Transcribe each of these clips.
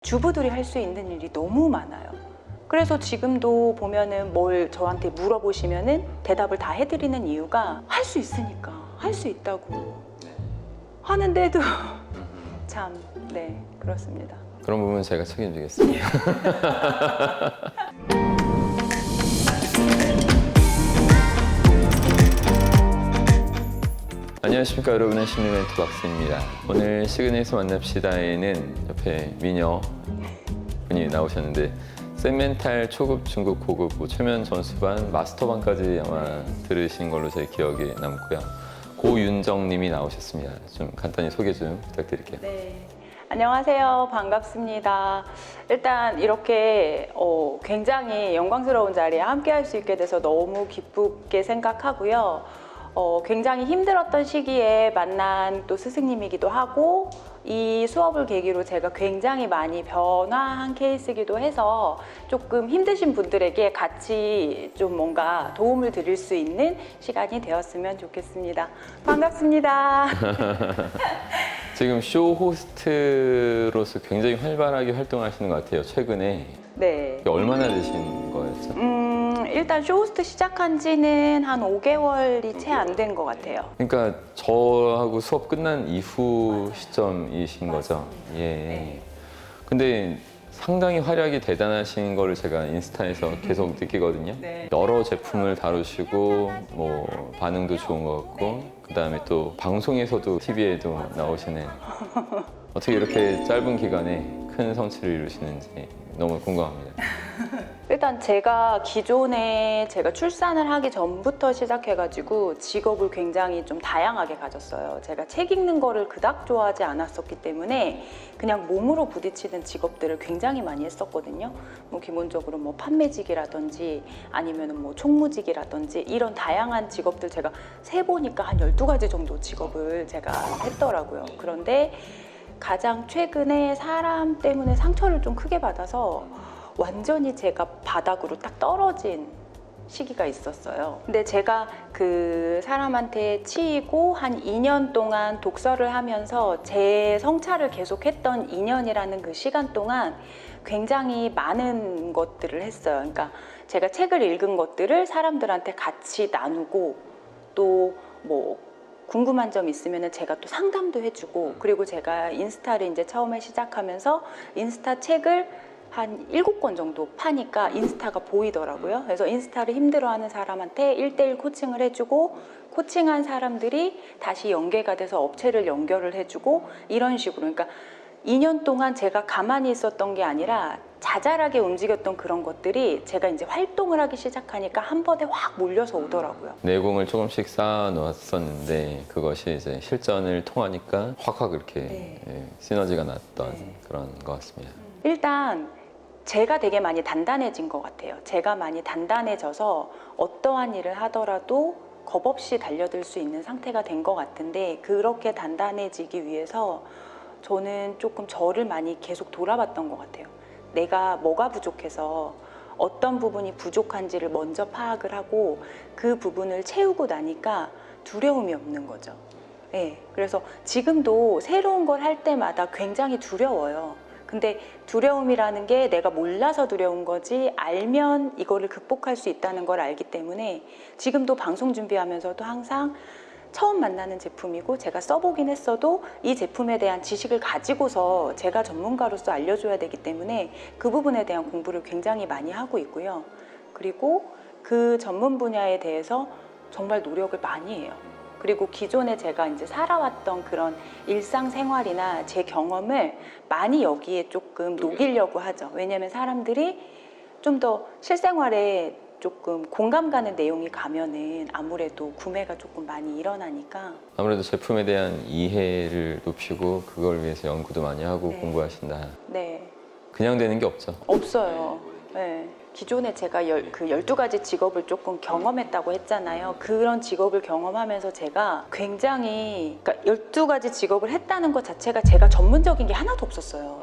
주부들이 할 수 있는 일이 너무 많아요. 그래서 지금도 보면은 뭘 저한테 물어보시면은 대답을 다 해드리는 이유가 할 수 있으니까, 할 수 있다고 하는데도 참, 네, 그렇습니다. 그런 부분은 제가 책임지겠습니다. 안녕하십니까 여러분의 심리 멘토 박수입니다. 오늘 시그널에서 만납시다에는 옆에 미녀 분이 나오셨는데 쌤멘탈 초급, 중급, 고급, 최면 전수반, 마스터반까지 아마 들으신 걸로 제 기억이 남고요. 고윤정 님이 나오셨습니다. 좀 간단히 소개 좀 부탁드릴게요. 네, 안녕하세요. 반갑습니다. 일단 이렇게 굉장히 영광스러운 자리에 함께 할 수 있게 돼서 너무 기쁘게 생각하고요. 굉장히 힘들었던 시기에 만난 또 스승님이기도 하고 이 수업을 계기로 제가 굉장히 많이 변화한 케이스이기도 해서 조금 힘드신 분들에게 같이 좀 뭔가 도움을 드릴 수 있는 시간이 되었으면 좋겠습니다. 반갑습니다. 지금 쇼 호스트로서 굉장히 활발하게 활동하시는 것 같아요. 최근에. 네. 얼마나 되신 거였죠? 일단 쇼호스트 시작한 지는 한 5개월이 채 안 된 것 같아요. 그러니까 저하고 수업 끝난 이후 시점이신 거죠? 예. 네. 근데 상당히 활약이 대단하신 거를 제가 인스타에서 계속 느끼거든요. 네. 여러 제품을 다루시고 뭐 반응도 좋은 것 같고 그다음에 또 방송에서도 TV에도 나오시는 어떻게 이렇게 짧은 기간에 큰 성취를 이루시는지 너무 궁금합니다. 일단 제가 기존에 제가 출산을 하기 전부터 시작해가지고 직업을 굉장히 좀 다양하게 가졌어요. 제가 책 읽는 거를 그닥 좋아하지 않았었기 때문에 그냥 몸으로 부딪히는 직업들을 굉장히 많이 했었거든요. 뭐 기본적으로 뭐 판매직이라든지 아니면 뭐 총무직이라든지 이런 다양한 직업들 제가 세보니까 한 12가지 정도 직업을 제가 했더라고요. 그런데 가장 최근에 사람 때문에 상처를 좀 크게 받아서 완전히 제가 바닥으로 딱 떨어진 시기가 있었어요. 근데 제가 그 사람한테 치이고 한 2년 동안 독서를 하면서 제 성찰을 계속했던 2년이라는 그 시간 동안 굉장히 많은 것들을 했어요. 그러니까 제가 책을 읽은 것들을 사람들한테 같이 나누고 또 뭐 궁금한 점 있으면 제가 또 상담도 해주고 그리고 제가 인스타를 이제 처음에 시작하면서 인스타 책을 한 7권 정도 파니까 인스타가 보이더라고요. 그래서 인스타를 힘들어하는 사람한테 1:1 코칭을 해주고 코칭한 사람들이 다시 연계가 돼서 업체를 연결을 해주고 이런 식으로 그러니까 2년 동안 제가 가만히 있었던 게 아니라 자잘하게 움직였던 그런 것들이 제가 이제 활동을 하기 시작하니까 한 번에 확 몰려서 오더라고요. 내공을 조금씩 쌓아 놓았었는데 그것이 이제 실전을 통하니까 확 이렇게 네. 예, 시너지가 났던 네. 그런 것 같습니다. 일단 제가 되게 많이 단단해진 것 같아요. 제가 많이 단단해져서 어떠한 일을 하더라도 겁 없이 달려들 수 있는 상태가 된 것 같은데 그렇게 단단해지기 위해서 저는 조금 저를 많이 계속 돌아봤던 것 같아요. 내가 뭐가 부족해서 어떤 부분이 부족한지를 먼저 파악을 하고 그 부분을 채우고 나니까 두려움이 없는 거죠. 네, 그래서 지금도 새로운 걸 할 때마다 굉장히 두려워요. 근데 두려움이라는 게 내가 몰라서 두려운 거지 알면 이거를 극복할 수 있다는 걸 알기 때문에 지금도 방송 준비하면서도 항상 처음 만나는 제품이고 제가 써보긴 했어도 이 제품에 대한 지식을 가지고서 제가 전문가로서 알려줘야 되기 때문에 그 부분에 대한 공부를 굉장히 많이 하고 있고요. 그리고 그 전문 분야에 대해서 정말 노력을 많이 해요. 그리고 기존에 제가 이제 살아왔던 그런 일상생활이나 제 경험을 많이 여기에 조금 녹이려고 하죠. 왜냐하면 사람들이 좀 더 실생활에 조금 공감 가는 내용이 가면은 아무래도 구매가 조금 많이 일어나니까 아무래도 제품에 대한 이해를 높이고 그걸 위해서 연구도 많이 하고 네. 공부하신다. 네, 그냥 되는 게 없죠. 없어요. 네. 기존에 제가 그 12가지 직업을 조금 경험했다고 했잖아요. 그런 직업을 경험하면서 제가 굉장히 그러니까 12가지 직업을 했다는 것 자체가 제가 전문적인 게 하나도 없었어요.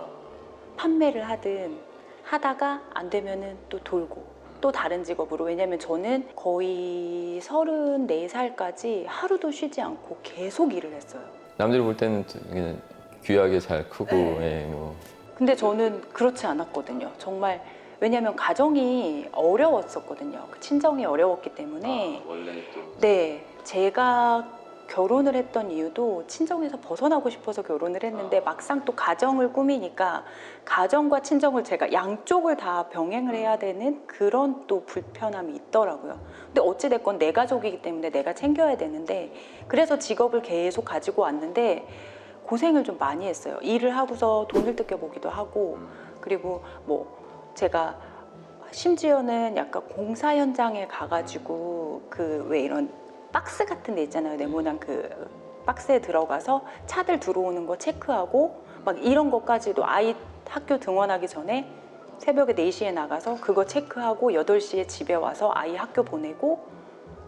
판매를 하든 하다가 안 되면은 또 돌고 또 다른 직업으로 왜냐면 저는 거의 34살까지 하루도 쉬지 않고 계속 일을 했어요. 남들이 볼 때는 그냥 귀하게 잘 크고 네. 예, 뭐 근데 저는 그렇지 않았거든요. 정말 왜냐하면 가정이 어려웠었거든요. 그 친정이 어려웠기 때문에 원래 또 네, 제가 결혼을 했던 이유도 친정에서 벗어나고 싶어서 결혼을 했는데 막상 또 가정을 꾸미니까 가정과 친정을 제가 양쪽을 다 병행을 해야 되는 그런 또 불편함이 있더라고요. 근데 어찌됐건 내 가족이기 때문에 내가 챙겨야 되는데 그래서 직업을 계속 가지고 왔는데 고생을 좀 많이 했어요. 일을 하고서 돈을 뜯겨보기도 하고 그리고 뭐 제가 심지어는 약간 공사 현장에 가가지고 그 왜 이런 박스 같은 데 있잖아요. 네모난 그 박스에 들어가서 차들 들어오는 거 체크하고 막 이런 것까지도 아이 학교 등원하기 전에 새벽에 4시에 나가서 그거 체크하고 8시에 집에 와서 아이 학교 보내고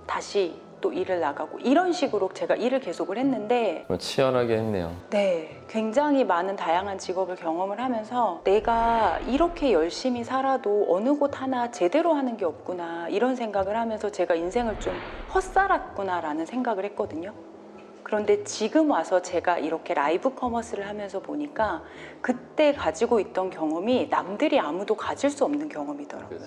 다시 또 일을 나가고 이런 식으로 제가 일을 계속을 했는데 치열하게 했네요. 네, 굉장히 많은 다양한 직업을 경험을 하면서 내가 이렇게 열심히 살아도 어느 곳 하나 제대로 하는 게 없구나 이런 생각을 하면서 제가 인생을 좀 헛살았구나라는 생각을 했거든요. 그런데 지금 와서 제가 이렇게 라이브 커머스를 하면서 보니까 그때 가지고 있던 경험이 남들이 아무도 가질 수 없는 경험이더라고요.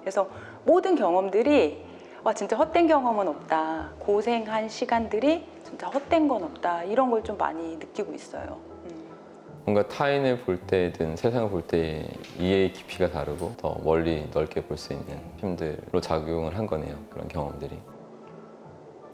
그래서 모든 경험들이 와 진짜 헛된 경험은 없다. 고생한 시간들이 진짜 헛된 건 없다. 이런 걸 좀 많이 느끼고 있어요. 뭔가 타인을 볼 때든 세상을 볼 때 이해의 깊이가 다르고 더 멀리 넓게 볼 수 있는 힘들로 작용을 한 거네요. 그런 경험들이.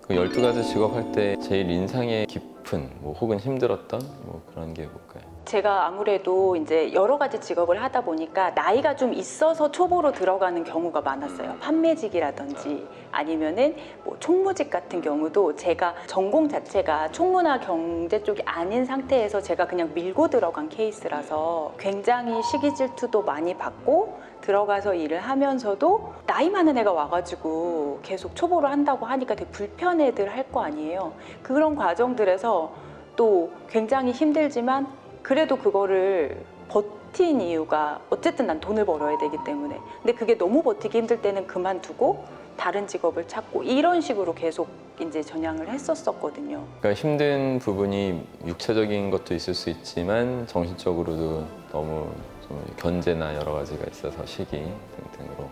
그 12가지 직업 할 때 제일 인상에 깊은 뭐 혹은 힘들었던 뭐 그런 게 뭘까요? 제가 아무래도 이제 여러 가지 직업을 하다 보니까 나이가 좀 있어서 초보로 들어가는 경우가 많았어요. 판매직이라든지 아니면은 뭐 총무직 같은 경우도 제가 전공 자체가 총무나 경제 쪽이 아닌 상태에서 제가 그냥 밀고 들어간 케이스라서 굉장히 시기 질투도 많이 받고 들어가서 일을 하면서도 나이 많은 애가 와가지고 계속 초보를 한다고 하니까 되게 불편해들 할 거 아니에요. 그런 과정들에서 또 굉장히 힘들지만 그래도 그거를 버틴 이유가 어쨌든 난 돈을 벌어야 되기 때문에 근데 그게 너무 버티기 힘들 때는 그만두고 다른 직업을 찾고 이런 식으로 계속 이제 전향을 했었거든요. 그러니까 힘든 부분이 육체적인 것도 있을 수 있지만 정신적으로도 너무 좀 견제나 여러 가지가 있어서 시기 등등으로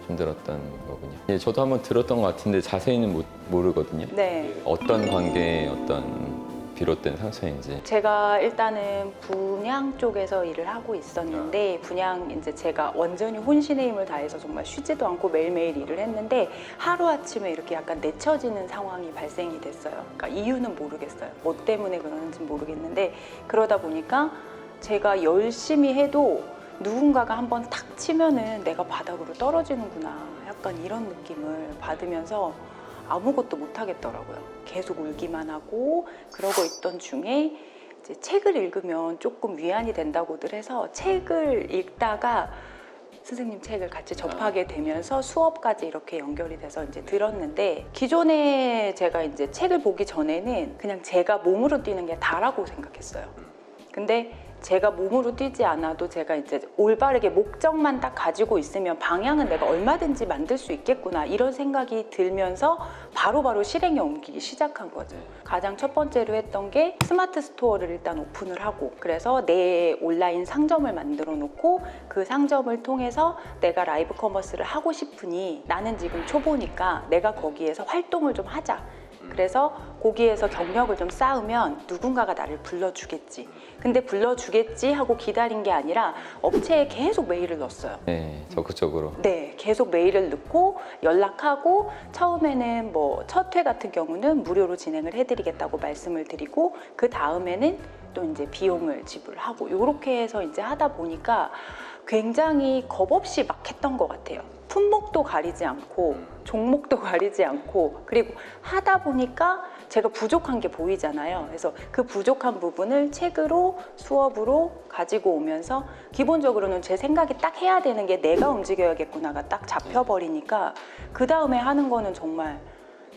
힘들었던 거군요. 예, 저도 한번 들었던 것 같은데 자세히는 모르거든요. 네. 어떤 관계에 어떤 비롯된 상처인지. 제가 일단은 분양 쪽에서 일을 하고 있었는데 분양 이제 제가 완전히 혼신의 힘을 다해서 정말 쉬지도 않고 매일매일 일을 했는데 하루아침에 이렇게 약간 내쳐지는 상황이 발생이 됐어요. 그러니까 이유는 모르겠어요. 뭐 때문에 그러는지 모르겠는데 그러다 보니까 제가 열심히 해도 누군가가 한번 탁 치면은 내가 바닥으로 떨어지는구나 약간 이런 느낌을 받으면서 아무것도 못 하겠더라고요. 계속 울기만 하고 그러고 있던 중에 이제 책을 읽으면 조금 위안이 된다고들 해서 책을 읽다가 선생님 책을 같이 접하게 되면서 수업까지 이렇게 연결이 돼서 이제 들었는데 기존에 제가 이제 책을 보기 전에는 그냥 제가 몸으로 뛰는 게 다라고 생각했어요. 근데 제가 몸으로 뛰지 않아도 제가 이제 올바르게 목적만 딱 가지고 있으면 방향은 내가 얼마든지 만들 수 있겠구나 이런 생각이 들면서 바로바로 실행에 옮기기 시작한 거죠. 가장 첫 번째로 했던 게 스마트 스토어를 일단 오픈을 하고 그래서 내 온라인 상점을 만들어 놓고 그 상점을 통해서 내가 라이브 커머스를 하고 싶으니 나는 지금 초보니까 내가 거기에서 활동을 좀 하자. 그래서 거기에서 경력을 좀 쌓으면 누군가가 나를 불러주겠지. 근데 불러주겠지 하고 기다린 게 아니라 업체에 계속 메일을 넣었어요. 네, 적극적으로. 네, 계속 메일을 넣고 연락하고 처음에는 뭐 첫 회 같은 경우는 무료로 진행을 해드리겠다고 말씀을 드리고 그 다음에는 또 이제 비용을 지불하고 이렇게 해서 이제 하다 보니까 굉장히 겁 없이 막 했던 것 같아요. 품목도 가리지 않고 종목도 가리지 않고 그리고 하다 보니까 제가 부족한 게 보이잖아요. 그래서 그 부족한 부분을 책으로 수업으로 가지고 오면서 기본적으로는 제 생각이 딱 해야 되는 게 내가 움직여야겠구나가 딱 잡혀버리니까 그 다음에 하는 거는 정말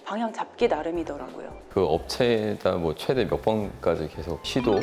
방향 잡기 나름이더라고요. 그 업체에다 뭐 최대 몇 번까지 계속 시도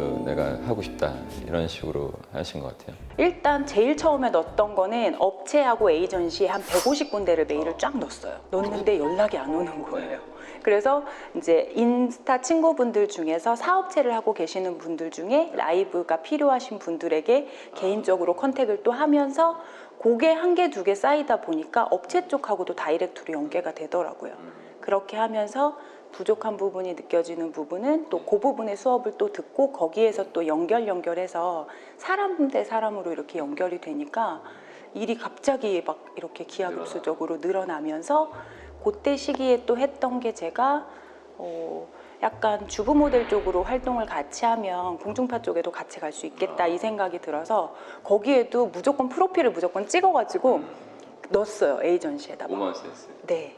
내가 하고 싶다 이런 식으로 하신 것 같아요. 일단 제일 처음에 넣었던 거는 업체하고 에이전시에 한 150군데를 메일을 쫙 넣었어요. 넣었는데 연락이 안 오는 거예요. 그래서 이제 인스타 친구분들 중에서 사업체를 하고 계시는 분들 중에 라이브가 필요하신 분들에게 개인적으로 컨택을 또 하면서 그게 한 개, 두 개 쌓이다 보니까 업체 쪽하고도 다이렉트로 연계가 되더라고요. 그렇게 하면서 부족한 부분이 느껴지는 부분은 또 그 부분의 수업을 또 듣고 거기에서 또 연결해서 사람 대 사람으로 이렇게 연결이 되니까 일이 갑자기 막 이렇게 기하급수적으로 늘어나면서 그때 시기에 또 했던 게 제가 약간 주부 모델 쪽으로 활동을 같이 하면 공중파 쪽에도 같이 갈 수 있겠다 이 생각이 들어서 거기에도 무조건 프로필을 무조건 찍어가지고 넣었어요. 에이전시에다가. 우먼센스. 네.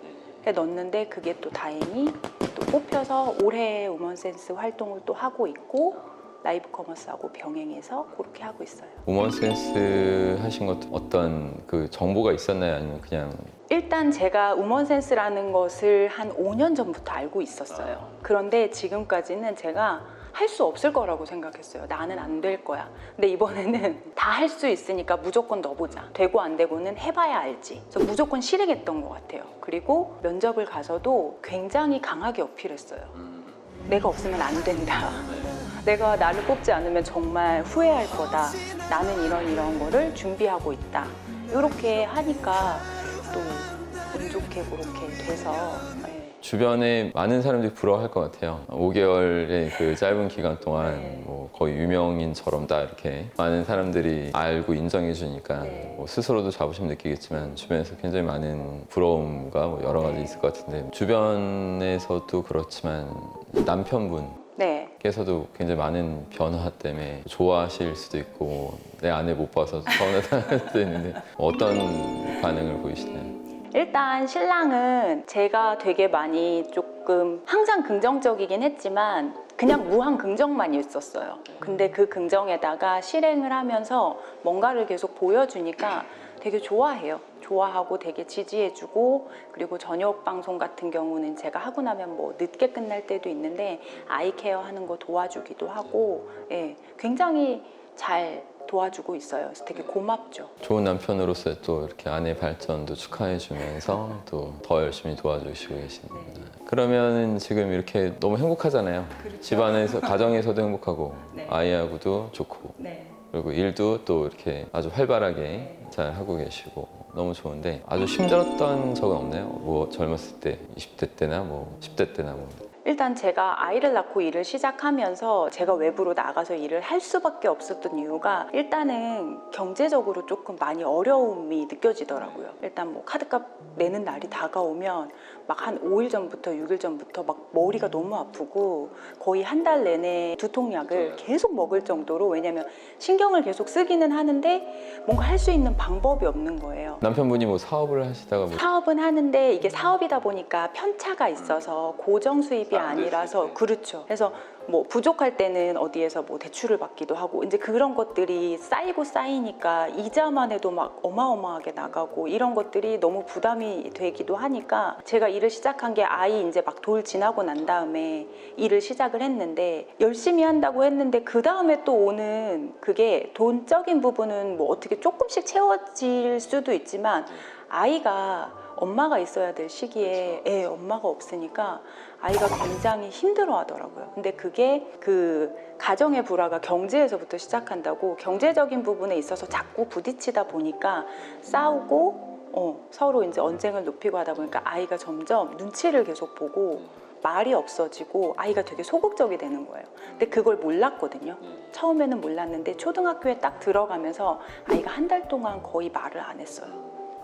넣었는데 그게 또 다행히 또 뽑혀서 올해 우먼센스 활동을 또 하고 있고 라이브 커머스하고 병행해서 그렇게 하고 있어요. 우먼센스 하신 것도 어떤 그 정보가 있었나요? 아니면 그냥 일단 제가 우먼센스라는 것을 한 5년 전부터 알고 있었어요. 그런데 지금까지는 제가 할 수 없을 거라고 생각했어요. 나는 안 될 거야. 근데 이번에는 다 할 수 있으니까 무조건 넣어보자. 되고 안 되고는 해봐야 알지. 그래서 무조건 실행했던 것 같아요. 그리고 면접을 가서도 굉장히 강하게 어필했어요. 내가 없으면 안 된다. 내가 나를 뽑지 않으면 정말 후회할 거다. 나는 이런 거를 준비하고 있다. 이렇게 하니까 또 운 좋게 그렇게 돼서 주변에 많은 사람들이 부러워할 것 같아요. 5개월의 그 짧은 기간 동안 뭐 거의 유명인처럼 다 이렇게 많은 사람들이 알고 인정해 주니까 뭐 스스로도 자부심 느끼겠지만 주변에서 굉장히 많은 부러움과 뭐 여러 가지 있을 것 같은데 수변에서도 그렇지만 남편분께서도 굉장히 많은 변화 때문에 좋아하실 수도 있고 내 아내 못 봐서 서운하다는 수도 있는데 어떤 반응을 보이시나요? 일단 신랑은 제가 되게 많이 조금 항상 긍정적이긴 했지만 그냥 무한 긍정만 있었어요. 근데 그 긍정에다가 실행을 하면서 뭔가를 계속 보여주니까 되게 좋아해요. 좋아하고 되게 지지해주고 그리고 저녁 방송 같은 경우는 제가 하고 나면 뭐 늦게 끝날 때도 있는데 아이 케어 하는 거 도와주기도 하고 굉장히 잘 도와주고 있어요. 그래서 되게 고맙죠. 좋은 남편으로서 또 이렇게 아내 발전도 축하해주면서 또 더 열심히 도와주시고 계십니다. 그러면은 지금 이렇게 너무 행복하잖아요. 그렇죠. 집안에서 가정에서도 행복하고 네. 아이하고도 좋고 그리고 일도 또 이렇게 아주 활발하게 잘 하고 계시고 너무 좋은데 아주 힘들었던 적은 없나요? 뭐 젊었을 때 20대 때나 뭐 10대 때나 뭐 일단 제가 아이를 낳고 일을 시작하면서 제가 외부로 나가서 일을 할 수밖에 없었던 이유가 일단은 경제적으로 조금 많이 어려움이 느껴지더라고요. 일단 뭐 카드값 내는 날이 다가오면 막 한 5일 전부터 6일 전부터 막 머리가 너무 아프고 거의 한 달 내내 두통약을 계속 먹을 정도로 왜냐면 신경을 계속 쓰기는 하는데 뭔가 할 수 있는 방법이 없는 거예요. 남편분이 뭐 사업을 하시다가 뭐 사업은 하는데 이게 사업이다 보니까 편차가 있어서 고정 수입이 아니라서 그렇죠. 그래서 뭐 부족할 때는 어디에서 뭐 대출을 받기도 하고 이제 그런 것들이 쌓이고 쌓이니까 이자만 해도 막 어마어마하게 나가고 이런 것들이 너무 부담이 되기도 하니까 제가 일을 시작한 게 아이 이제 막 돌 지나고 난 다음에 일을 시작을 했는데 열심히 한다고 했는데 그 다음에 또 오는 그게 돈적인 부분은 뭐 어떻게 조금씩 채워질 수도 있지만 아이가 엄마가 있어야 될 시기에 엄마가 없으니까 아이가 굉장히 힘들어 하더라고요. 근데 그게 그 가정의 불화가 경제에서부터 시작한다고 경제적인 부분에 있어서 자꾸 부딪히다 보니까 싸우고 서로 이제 언쟁을 높이고 하다 보니까 아이가 점점 눈치를 계속 보고 말이 없어지고 아이가 되게 소극적이 되는 거예요. 근데 그걸 몰랐거든요. 처음에는 몰랐는데 초등학교에 딱 들어가면서 아이가 한 달 동안 거의 말을 안 했어요.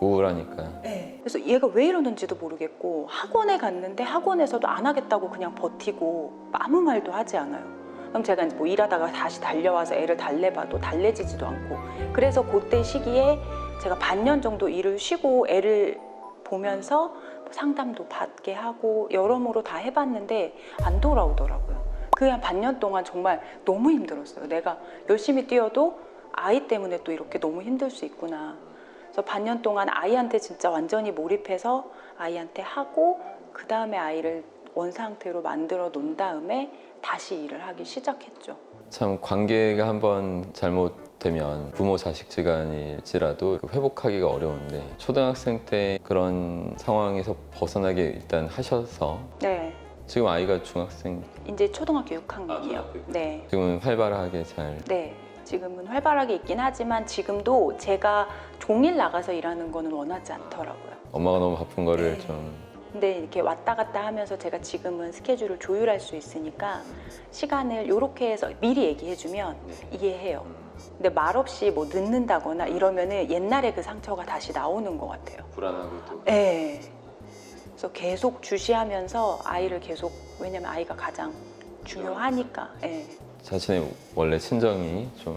우울하니까. 그래서 얘가 왜 이러는지도 모르겠고 학원에 갔는데 학원에서도 안 하겠다고 그냥 버티고 아무 말도 하지 않아요. 그럼 제가 이제 뭐 일하다가 다시 달려와서 애를 달래봐도 달래지지도 않고 그래서 그때 시기에 제가 반년 정도 일을 쉬고 애를 보면서 상담도 받게 하고 여러모로 다 해봤는데 안 돌아오더라고요. 그 한 반년 동안 정말 너무 힘들었어요. 내가 열심히 뛰어도 아이 때문에 또 이렇게 너무 힘들 수 있구나. 그래서 반년 동안 아이한테 진짜 완전히 몰입해서 아이한테 하고 그 다음에 아이를 원상태로 만들어 놓은 다음에 다시 일을 하기 시작했죠. 참 관계가 한번 잘못되면 부모 자식 지간일지라도 회복하기가 어려운데 초등학생 때 그런 상황에서 벗어나게 일단 하셔서 네. 지금 아이가 중학생 이제 초등학교 6학년이요. 중학교. 네. 지금은 활발하게 잘 네. 지금은 활발하게 있긴 하지만 지금도 제가 종일 나가서 일하는 거는 원하지 않더라고요. 엄마가 너무 바쁜 거를 네. 좀 근데 이렇게 왔다 갔다 하면서 제가 지금은 스케줄을 조율할 수 있으니까 시간을 이렇게 해서 미리 얘기해주면 이해해요. 근데 말없이 뭐 늦는다거나 이러면은 옛날에 그 상처가 다시 나오는 것 같아요. 불안하고 또 네. 그래서 계속 주시하면서 아이를 계속, 왜냐면 아이가 가장 중요하니까. 네. 자신의 원래 친정이 좀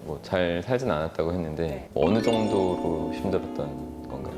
뭐 잘 살진 않았다고 했는데 네. 뭐 어느 정도로 힘들었던 건가요?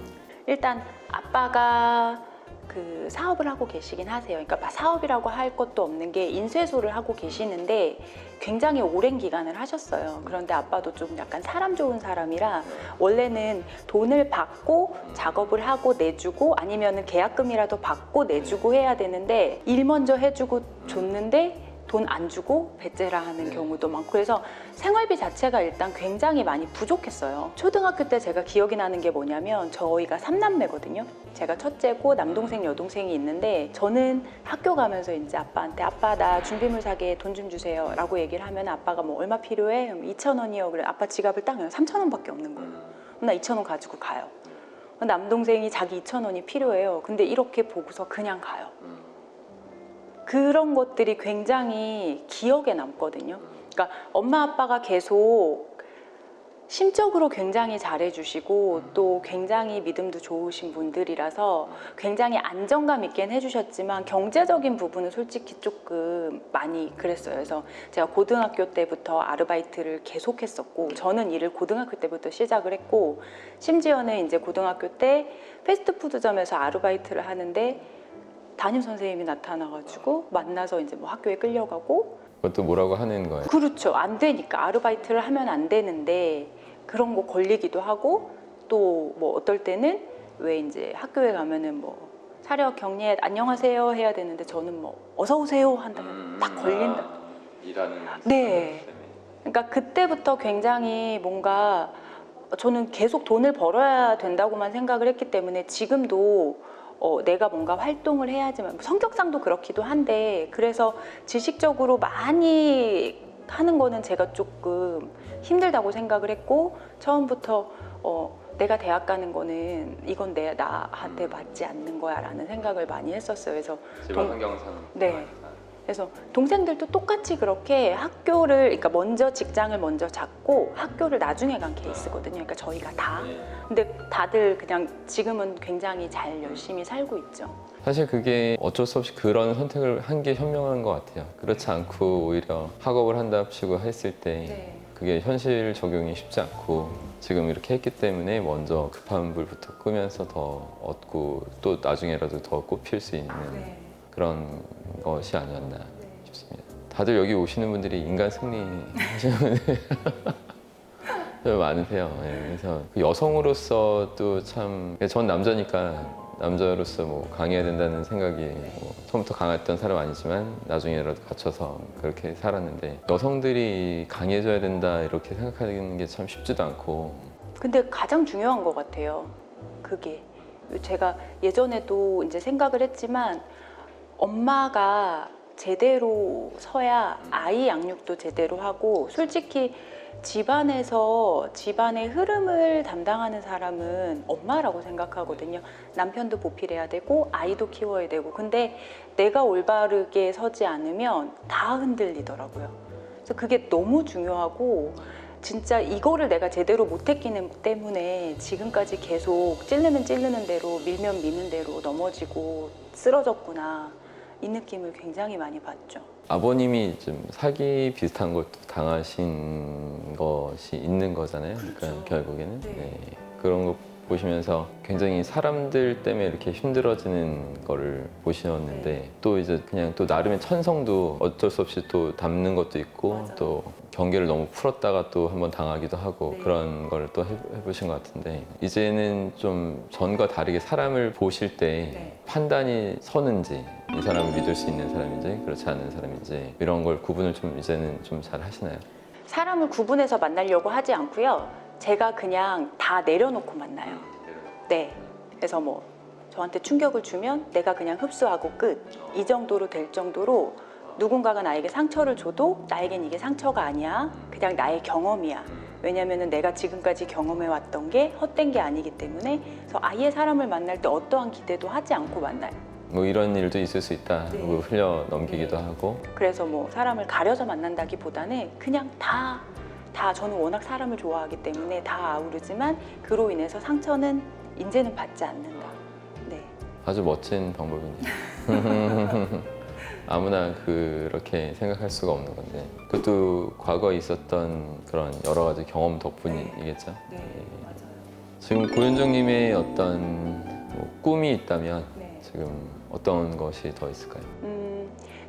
일단 아빠가 그 사업을 하고 계시긴 하세요. 그러니까 사업이라고 할 것도 없는 게 인쇄소를 하고 계시는데 굉장히 오랜 기간을 하셨어요. 그런데 아빠도 좀 약간 사람 좋은 사람이라 원래는 돈을 받고 작업을 하고 내주고 아니면은 계약금이라도 받고 내주고 해야 되는데 일 먼저 해주고 줬는데 돈 안 주고 배째라 하는 경우도 많고 그래서 생활비 자체가 일단 굉장히 많이 부족했어요. 초등학교 때 제가 기억이 나는 게 뭐냐면 저희가 3남매거든요. 제가 첫째고 남동생 여동생이 있는데 저는 학교 가면서 이제 아빠한테 아빠 나 준비물 사게 돈 좀 주세요 라고 얘기를 하면 아빠가 뭐 얼마 필요해? 2,000원이요. 그래 아빠 지갑을 딱 열면 3,000원밖에 없는 거예요. 그럼 나 2,000원 가지고 가요. 남동생이 자기 2,000원이 필요해요. 근데 이렇게 보고서 그냥 가요. 그런 것들이 굉장히 기억에 남거든요. 그러니까 엄마 아빠가 계속 심적으로 굉장히 잘해주시고 또 굉장히 믿음도 좋으신 분들이라서 굉장히 안정감 있게 해주셨지만 경제적인 부분은 솔직히 조금 많이 그랬어요. 그래서 제가 고등학교 때부터 아르바이트를 계속 했었고 저는 일을 고등학교 때부터 시작을 했고 심지어는 이제 고등학교 때 패스트푸드점에서 아르바이트를 하는데 담임 선생님이 나타나가지고 만나서 이제 뭐 학교에 끌려가고 그것도 뭐라고 하는 거예요? 그렇죠. 안 되니까 아르바이트를 하면 안 되는데 그런 거 걸리기도 하고 또 뭐 어떨 때는 왜 이제 학교에 가면은 뭐 사력 경례 안녕하세요 해야 되는데 저는 뭐 어서 오세요 한다면 딱 걸린다. 일하는 네. 그러니까 그때부터 굉장히 뭔가 저는 계속 돈을 벌어야 된다고만 생각을 했기 때문에 지금도 내가 뭔가 활동을 해야지만 성격상도 그렇기도 한데 그래서 지식적으로 많이 하는 거는 제가 조금 힘들다고 생각을 했고 처음부터 내가 대학 가는 거는 이건 나한테 맞지 않는 거야 라는 생각을 많이 했었어요. 그래서 집안 환경상 네. 그래서 동생들도 똑같이 그렇게 학교를 그러니까 먼저 직장을 먼저 잡고 학교를 나중에 간 케이스거든요. 그러니까 저희가 다. 근데 다들 그냥 지금은 굉장히 잘 열심히 살고 있죠. 사실 그게 어쩔 수 없이 그런 선택을 한 게 현명한 것 같아요. 그렇지 않고 오히려 학업을 한답시고 했을 때 그게 현실 적용이 쉽지 않고 지금 이렇게 했기 때문에 먼저 급한 불부터 끄면서 더 얻고 또 나중에라도 더 꽃필 수 있는 그런 것이 아니었나 싶습니다. 다들 여기 오시는 분들이 인간 승리 하시는 분들이 많으세요. 네, 그래서 그 여성으로서도 참, 전 남자니까 남자로서 뭐 강해야 된다는 생각이 뭐 처음부터 강했던 사람 아니지만 나중에라도 갖춰서 그렇게 살았는데 여성들이 강해져야 된다 이렇게 생각하는 게 참 쉽지도 않고 근데 가장 중요한 것 같아요. 그게 제가 예전에도 이제 생각을 했지만 엄마가 제대로 서야 아이 양육도 제대로 하고 솔직히 집안에서 집안의 흐름을 담당하는 사람은 엄마라고 생각하거든요. 남편도 보필해야 되고 아이도 키워야 되고 근데 내가 올바르게 서지 않으면 다 흔들리더라고요. 그래서 그게 너무 중요하고 진짜 이거를 내가 제대로 못했기 때문에 지금까지 계속 찌르면 찌르는 대로 밀면 미는 대로 넘어지고 쓰러졌구나 이 느낌을 굉장히 많이 받죠. 아버님이 좀 사기 비슷한 것도 당하신 것이 있는 거잖아요. 그러니까 그렇죠. 결국에는 네. 네. 그런 거 보시면서 굉장히 사람들 때문에 이렇게 힘들어지는 거를 보셨는데 또 이제 그냥 또 나름의 천성도 어쩔 수 없이 또 담는 것도 있고 맞아요. 또 경계를 너무 풀었다가 또 한번 당하기도 하고 네. 그런 걸 또 해보신 것 같은데 이제는 좀 전과 다르게 사람을 보실 때 네. 판단이 서는지 이 사람을 믿을 수 있는 사람인지 그렇지 않은 사람인지 이런 걸 구분을 좀 이제는 좀 잘 하시나요? 사람을 구분해서 만나려고 하지 않고요. 제가 그냥 다 내려놓고 만나요. 네. 그래서 뭐 저한테 충격을 주면 내가 그냥 흡수하고 끝. 이 정도로 될 정도로 누군가가 나에게 상처를 줘도 나에겐 이게 상처가 아니야. 그냥 나의 경험이야. 왜냐면은 내가 지금까지 경험해 왔던 게 헛된 게 아니기 때문에 그래서 아예 사람을 만날 때 어떠한 기대도 하지 않고 만나요. 뭐 이런 일도 있을 수 있다 네. 하고 흘려 넘기기도 하고 그래서 뭐 사람을 가려서 만난다기보다는 그냥 다 저는 워낙 사람을 좋아하기 때문에 다 아우르지만 그로 인해서 상처는 이제는 받지 않는다. 네. 아주 멋진 방법이네요. 아무나 그렇게 생각할 수가 없는 건데 그것도 과거에 있었던 그런 여러 가지 경험 덕분이겠죠. 네, 맞아요. 지금 고윤정님의 어떤 뭐 꿈이 있다면 네. 지금 어떤 것이 더 있을까요?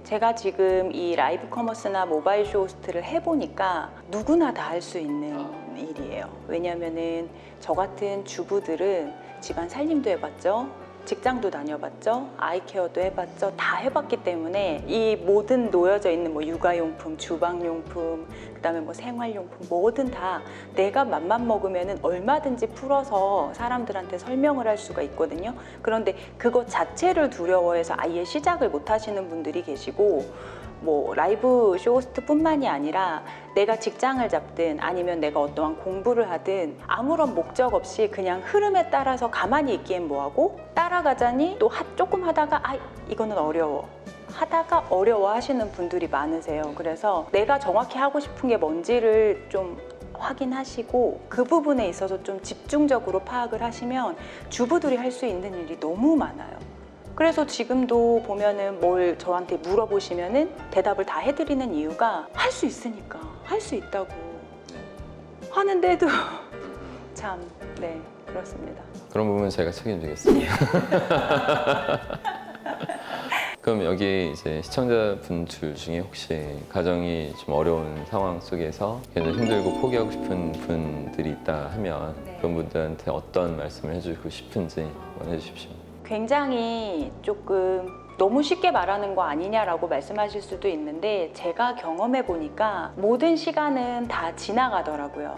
제가 지금 이 라이브 커머스나 모바일 쇼 호스트를 해보니까 누구나 다 할 수 있는 일이에요. 왜냐면은 저 같은 주부들은 집안 살림도 해봤죠. 직장도 다녀봤죠. 아이케어도 해봤죠. 다 해봤기 때문에 이 모든 놓여져 있는 뭐 육아용품, 주방용품, 그다음에 뭐 생활용품 뭐든 다 내가 맘만 먹으면은 얼마든지 풀어서 사람들한테 설명을 할 수가 있거든요. 그런데 그것 자체를 두려워해서 아예 시작을 못 하시는 분들이 계시고 뭐 라이브 쇼호스트뿐만이 아니라 내가 직장을 잡든 아니면 내가 어떠한 공부를 하든 아무런 목적 없이 그냥 흐름에 따라서 가만히 있기엔 뭐하고 따라가자니 또 조금 하다가 아 이거는 어려워 하다가 어려워 하시는 분들이 많으세요. 그래서 내가 정확히 하고 싶은 게 뭔지를 좀 확인하시고 그 부분에 있어서 좀 집중적으로 파악을 하시면 주부들이 할 수 있는 일이 너무 많아요. 그래서 지금도 보면은 뭘 저한테 물어보시면은 대답을 다 해드리는 이유가 할 수 있으니까 할 수 있다고 하는데도 참 네 그렇습니다. 그런 부분은 제가 책임지겠습니다. 그럼 여기 이제 시청자분들 중에 혹시 가정이 좀 어려운 상황 속에서 굉장히 힘들고 포기하고 싶은 분들이 있다 하면 네. 그런 분들한테 어떤 말씀을 해주고 싶은지 한번 해주십시오. 굉장히 조금 너무 쉽게 말하는 거 아니냐라고 말씀하실 수도 있는데 제가 경험해 보니까 모든 시간은 다 지나가더라고요.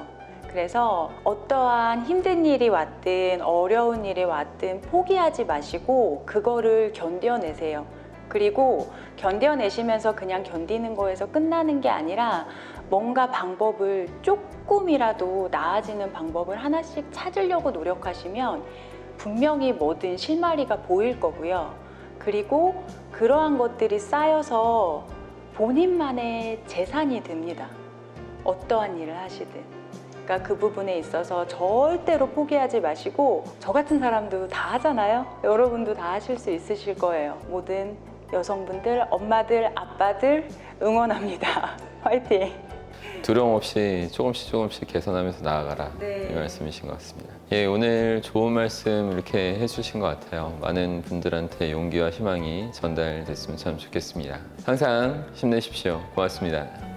그래서 어떠한 힘든 일이 왔든 어려운 일이 왔든 포기하지 마시고 그거를 견뎌내세요. 그리고 견뎌내시면서 그냥 견디는 거에서 끝나는 게 아니라 뭔가 방법을 조금이라도 나아지는 방법을 하나씩 찾으려고 노력하시면 분명히 뭐든 실마리가 보일 거고요. 그리고 그러한 것들이 쌓여서 본인만의 재산이 됩니다. 어떠한 일을 하시든. 그러니까 그 부분에 있어서 절대로 포기하지 마시고 저 같은 사람도 다 하잖아요. 여러분도 다 하실 수 있으실 거예요. 모든 여성분들, 엄마들, 아빠들 응원합니다. 화이팅! 두려움 없이 조금씩 개선하면서 나아가라 네. 이 말씀이신 것 같습니다. 예, 오늘 좋은 말씀 이렇게 해주신 것 같아요. 많은 분들한테 용기와 희망이 전달됐으면 참 좋겠습니다. 항상 힘내십시오. 고맙습니다.